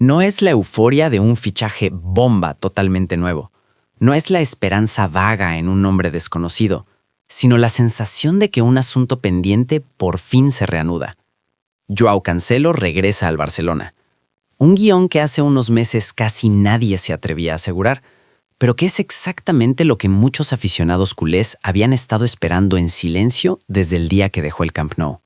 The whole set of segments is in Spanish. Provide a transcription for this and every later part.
No es la euforia de un fichaje bomba totalmente nuevo. No es la esperanza vaga en un nombre desconocido, sino la sensación de que un asunto pendiente por fin se reanuda. Joao Cancelo regresa al Barcelona. Un guión que hace unos meses casi nadie se atrevía a asegurar, pero que es exactamente lo que muchos aficionados culés habían estado esperando en silencio desde el día que dejó el Camp Nou.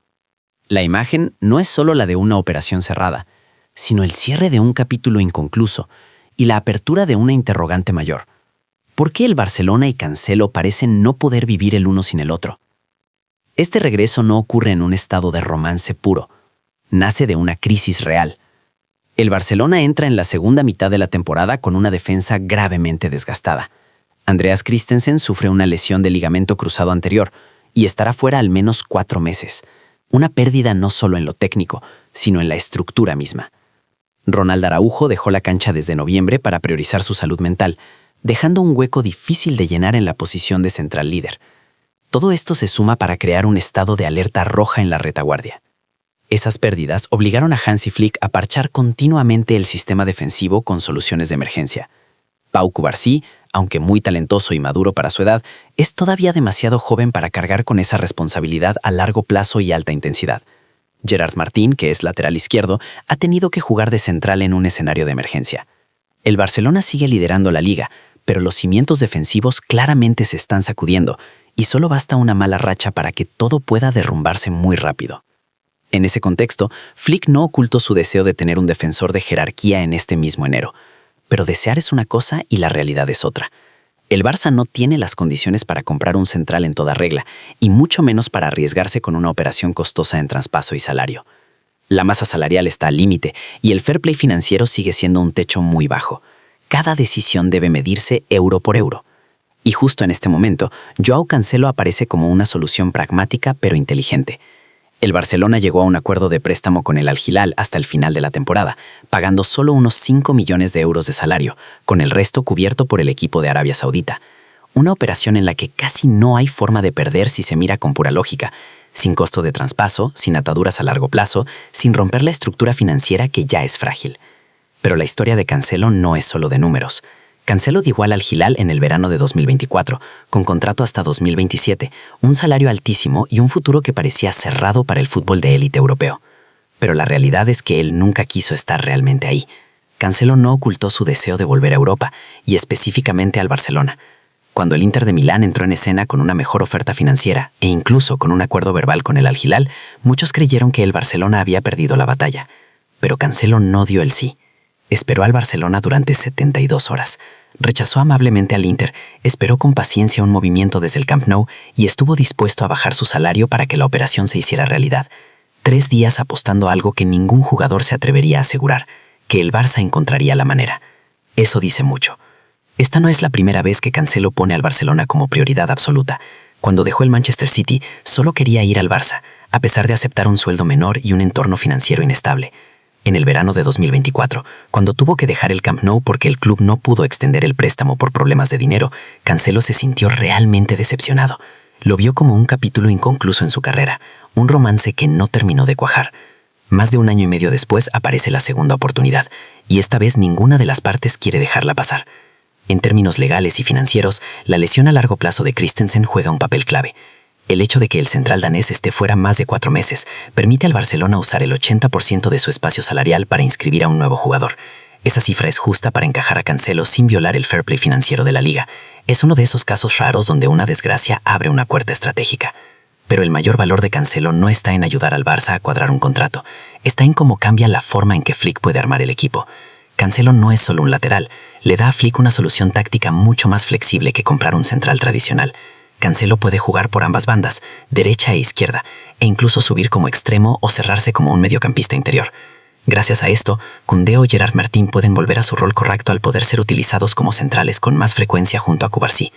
La imagen no es solo la de una operación cerrada, sino el cierre de un capítulo inconcluso y la apertura de una interrogante mayor. ¿Por qué el Barcelona y Cancelo parecen no poder vivir el uno sin el otro? Este regreso no ocurre en un estado de romance puro. Nace de una crisis real. El Barcelona entra en la segunda mitad de la temporada con una defensa gravemente desgastada. Andreas Christensen sufre una lesión de ligamento cruzado anterior y estará fuera al menos 4 meses. Una pérdida no solo en lo técnico, sino en la estructura misma. Ronald Araujo dejó la cancha desde noviembre para priorizar su salud mental, dejando un hueco difícil de llenar en la posición de central líder. Todo esto se suma para crear un estado de alerta roja en la retaguardia. Esas pérdidas obligaron a Hansi Flick a parchar continuamente el sistema defensivo con soluciones de emergencia. Pau Cubarsí, aunque muy talentoso y maduro para su edad, es todavía demasiado joven para cargar con esa responsabilidad a largo plazo y alta intensidad. Gerard Martín, que es lateral izquierdo, ha tenido que jugar de central en un escenario de emergencia. El Barcelona sigue liderando la liga, pero los cimientos defensivos claramente se están sacudiendo y solo basta una mala racha para que todo pueda derrumbarse muy rápido. En ese contexto, Flick no ocultó su deseo de tener un defensor de jerarquía en este mismo enero. Pero desear es una cosa y la realidad es otra. El Barça no tiene las condiciones para comprar un central en toda regla, y mucho menos para arriesgarse con una operación costosa en traspaso y salario. La masa salarial está al límite, y el fair play financiero sigue siendo un techo muy bajo. Cada decisión debe medirse euro por euro. Y justo en este momento, Joao Cancelo aparece como una solución pragmática pero inteligente. El Barcelona llegó a un acuerdo de préstamo con el Al Hilal hasta el final de la temporada, pagando solo unos 5 millones de euros de salario, con el resto cubierto por el equipo de Arabia Saudita. Una operación en la que casi no hay forma de perder si se mira con pura lógica, sin costo de traspaso, sin ataduras a largo plazo, sin romper la estructura financiera que ya es frágil. Pero la historia de Cancelo no es solo de números. Cancelo llegó al Al Hilal en el verano de 2024, con contrato hasta 2027, un salario altísimo y un futuro que parecía cerrado para el fútbol de élite europeo. Pero la realidad es que él nunca quiso estar realmente ahí. Cancelo no ocultó su deseo de volver a Europa, y específicamente al Barcelona. Cuando el Inter de Milán entró en escena con una mejor oferta financiera e incluso con un acuerdo verbal con el Al Hilal, muchos creyeron que el Barcelona había perdido la batalla. Pero Cancelo no dio el sí. Esperó al Barcelona durante 72 horas. Rechazó amablemente al Inter, esperó con paciencia un movimiento desde el Camp Nou y estuvo dispuesto a bajar su salario para que la operación se hiciera realidad. 3 días apostando a algo que ningún jugador se atrevería a asegurar, que el Barça encontraría la manera. Eso dice mucho. Esta no es la primera vez que Cancelo pone al Barcelona como prioridad absoluta. Cuando dejó el Manchester City, solo quería ir al Barça, a pesar de aceptar un sueldo menor y un entorno financiero inestable. En el verano de 2024, cuando tuvo que dejar el Camp Nou porque el club no pudo extender el préstamo por problemas de dinero, Cancelo se sintió realmente decepcionado. Lo vio como un capítulo inconcluso en su carrera, un romance que no terminó de cuajar. Más de 1 año y medio después aparece la segunda oportunidad, y esta vez ninguna de las partes quiere dejarla pasar. En términos legales y financieros, la lesión a largo plazo de Christensen juega un papel clave. El hecho de que el central danés esté fuera más de 4 meses permite al Barcelona usar el 80% de su espacio salarial para inscribir a un nuevo jugador. Esa cifra es justa para encajar a Cancelo sin violar el fair play financiero de la liga. Es uno de esos casos raros donde una desgracia abre una puerta estratégica. Pero el mayor valor de Cancelo no está en ayudar al Barça a cuadrar un contrato. Está en cómo cambia la forma en que Flick puede armar el equipo. Cancelo no es solo un lateral. Le da a Flick una solución táctica mucho más flexible que comprar un central tradicional. Cancelo puede jugar por ambas bandas, derecha e izquierda, e incluso subir como extremo o cerrarse como un mediocampista interior. Gracias a esto, Koundé o Gerard Martín pueden volver a su rol correcto al poder ser utilizados como centrales con más frecuencia junto a Cubarsí.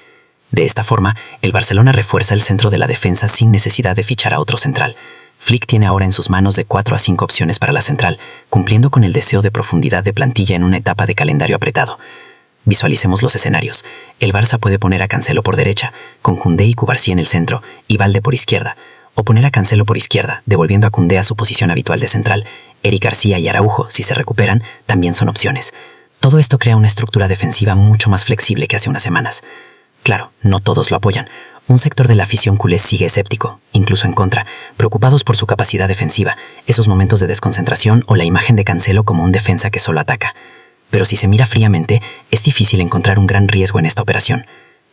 De esta forma, el Barcelona refuerza el centro de la defensa sin necesidad de fichar a otro central. Flick tiene ahora en sus manos de 4 a 5 opciones para la central, cumpliendo con el deseo de profundidad de plantilla en una etapa de calendario apretado. Visualicemos los escenarios. El Barça puede poner a Cancelo por derecha, con Koundé y Cubarsí en el centro, y Valde por izquierda. o poner a Cancelo por izquierda, devolviendo a Koundé a su posición habitual de central. Eric García y Araujo, si se recuperan, también son opciones. Todo esto crea una estructura defensiva mucho más flexible que hace unas semanas. Claro, no todos lo apoyan. Un sector de la afición culé sigue escéptico, incluso en contra, preocupados por su capacidad defensiva, esos momentos de desconcentración o la imagen de Cancelo como un defensa que solo ataca. Pero si se mira fríamente, es difícil encontrar un gran riesgo en esta operación.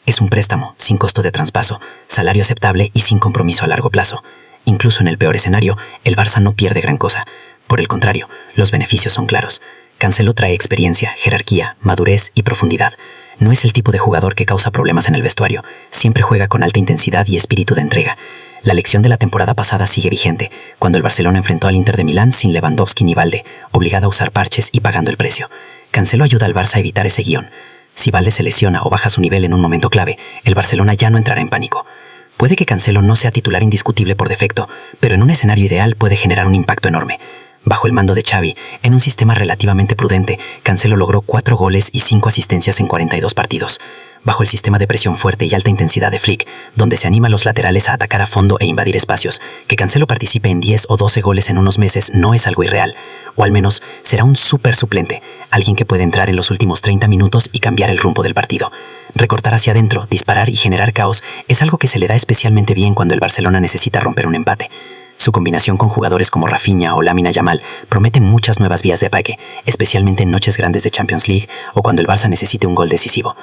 Es un préstamo, sin costo de traspaso, salario aceptable y sin compromiso a largo plazo. Incluso en el peor escenario, el Barça no pierde gran cosa. Por el contrario, los beneficios son claros. Cancelo trae experiencia, jerarquía, madurez y profundidad. No es el tipo de jugador que causa problemas en el vestuario. Siempre juega con alta intensidad y espíritu de entrega. La lección de la temporada pasada sigue vigente, cuando el Barcelona enfrentó al Inter de Milán sin Lewandowski ni Valde, obligado a usar parches y pagando el precio. Cancelo ayuda al Barça a evitar ese guión. Si Valde se lesiona o baja su nivel en un momento clave, el Barcelona ya no entrará en pánico. Puede que Cancelo no sea titular indiscutible por defecto, pero en un escenario ideal puede generar un impacto enorme. Bajo el mando de Xavi, en un sistema relativamente prudente, Cancelo logró 4 goles y 5 asistencias en 42 partidos. Bajo el sistema de presión fuerte y alta intensidad de Flick, donde se anima a los laterales a atacar a fondo e invadir espacios, que Cancelo participe en 10 o 12 goles en unos meses no es algo irreal, o al menos será un súper suplente, alguien que puede entrar en los últimos 30 minutos y cambiar el rumbo del partido. Recortar hacia adentro, disparar y generar caos es algo que se le da especialmente bien cuando el Barcelona necesita romper un empate. Su combinación con jugadores como Rafinha o Lamine Yamal promete muchas nuevas vías de ataque, especialmente en noches grandes de Champions League o cuando el Barça necesite un gol decisivo.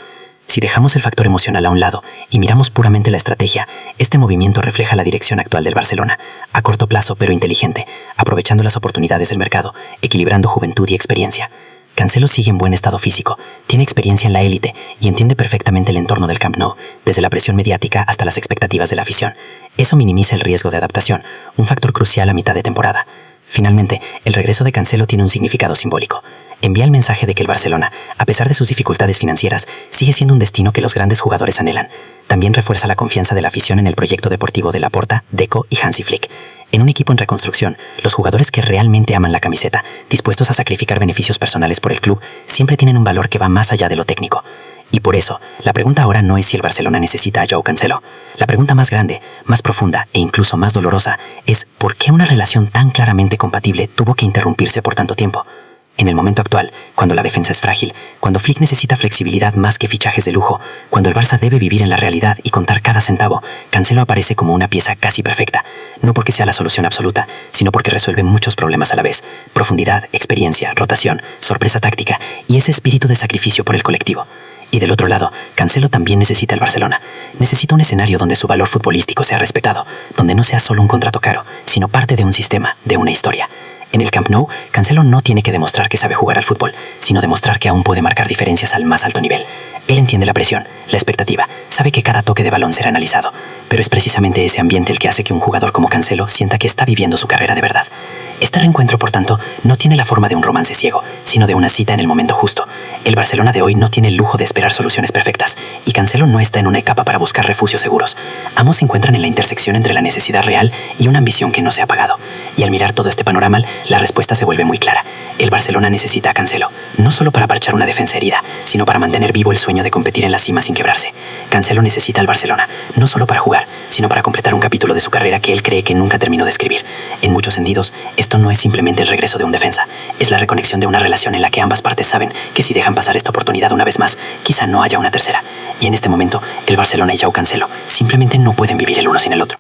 Si dejamos el factor emocional a un lado y miramos puramente la estrategia, este movimiento refleja la dirección actual del Barcelona, a corto plazo pero inteligente, aprovechando las oportunidades del mercado, equilibrando juventud y experiencia. Cancelo sigue en buen estado físico, tiene experiencia en la élite y entiende perfectamente el entorno del Camp Nou, desde la presión mediática hasta las expectativas de la afición. Eso minimiza el riesgo de adaptación, un factor crucial a mitad de temporada. Finalmente, el regreso de Cancelo tiene un significado simbólico. Envía el mensaje de que el Barcelona, a pesar de sus dificultades financieras, sigue siendo un destino que los grandes jugadores anhelan. También refuerza la confianza de la afición en el proyecto deportivo de Laporta, Deco y Hansi Flick. En un equipo en reconstrucción, los jugadores que realmente aman la camiseta, dispuestos a sacrificar beneficios personales por el club, siempre tienen un valor que va más allá de lo técnico. Y por eso, la pregunta ahora no es si el Barcelona necesita a Joao Cancelo. La pregunta más grande, más profunda e incluso más dolorosa es ¿por qué una relación tan claramente compatible tuvo que interrumpirse por tanto tiempo? En el momento actual, cuando la defensa es frágil, cuando Flick necesita flexibilidad más que fichajes de lujo, cuando el Barça debe vivir en la realidad y contar cada centavo, Cancelo aparece como una pieza casi perfecta, no porque sea la solución absoluta, sino porque resuelve muchos problemas a la vez: profundidad, experiencia, rotación, sorpresa táctica y ese espíritu de sacrificio por el colectivo. Y del otro lado, Cancelo también necesita el Barcelona. Necesita un escenario donde su valor futbolístico sea respetado, donde no sea solo un contrato caro, sino parte de un sistema, de una historia. En el Camp Nou, Cancelo no tiene que demostrar que sabe jugar al fútbol, sino demostrar que aún puede marcar diferencias al más alto nivel. Él entiende la presión, la expectativa, sabe que cada toque de balón será analizado, pero es precisamente ese ambiente el que hace que un jugador como Cancelo sienta que está viviendo su carrera de verdad. Este reencuentro, por tanto, no tiene la forma de un romance ciego, sino de una cita en el momento justo. El Barcelona de hoy no tiene el lujo de esperar soluciones perfectas, y Cancelo no está en una etapa para buscar refugios seguros. Ambos se encuentran en la intersección entre la necesidad real y una ambición que no se ha apagado. Y al mirar todo este panorama, la respuesta se vuelve muy clara. El Barcelona necesita a Cancelo, no solo para parchar una defensa herida, sino para mantener vivo el sueño de competir en la cima sin quebrarse. Cancelo necesita al Barcelona, no solo para jugar, sino para completar un capítulo de su carrera que él cree que nunca terminó de escribir. En muchos sentidos, esto no es simplemente el regreso de un defensa, es la reconexión de una relación en la que ambas partes saben que si dejan pasar esta oportunidad una vez más, quizá no haya una tercera. Y en este momento, el Barcelona y Joao Cancelo simplemente no pueden vivir el uno sin el otro.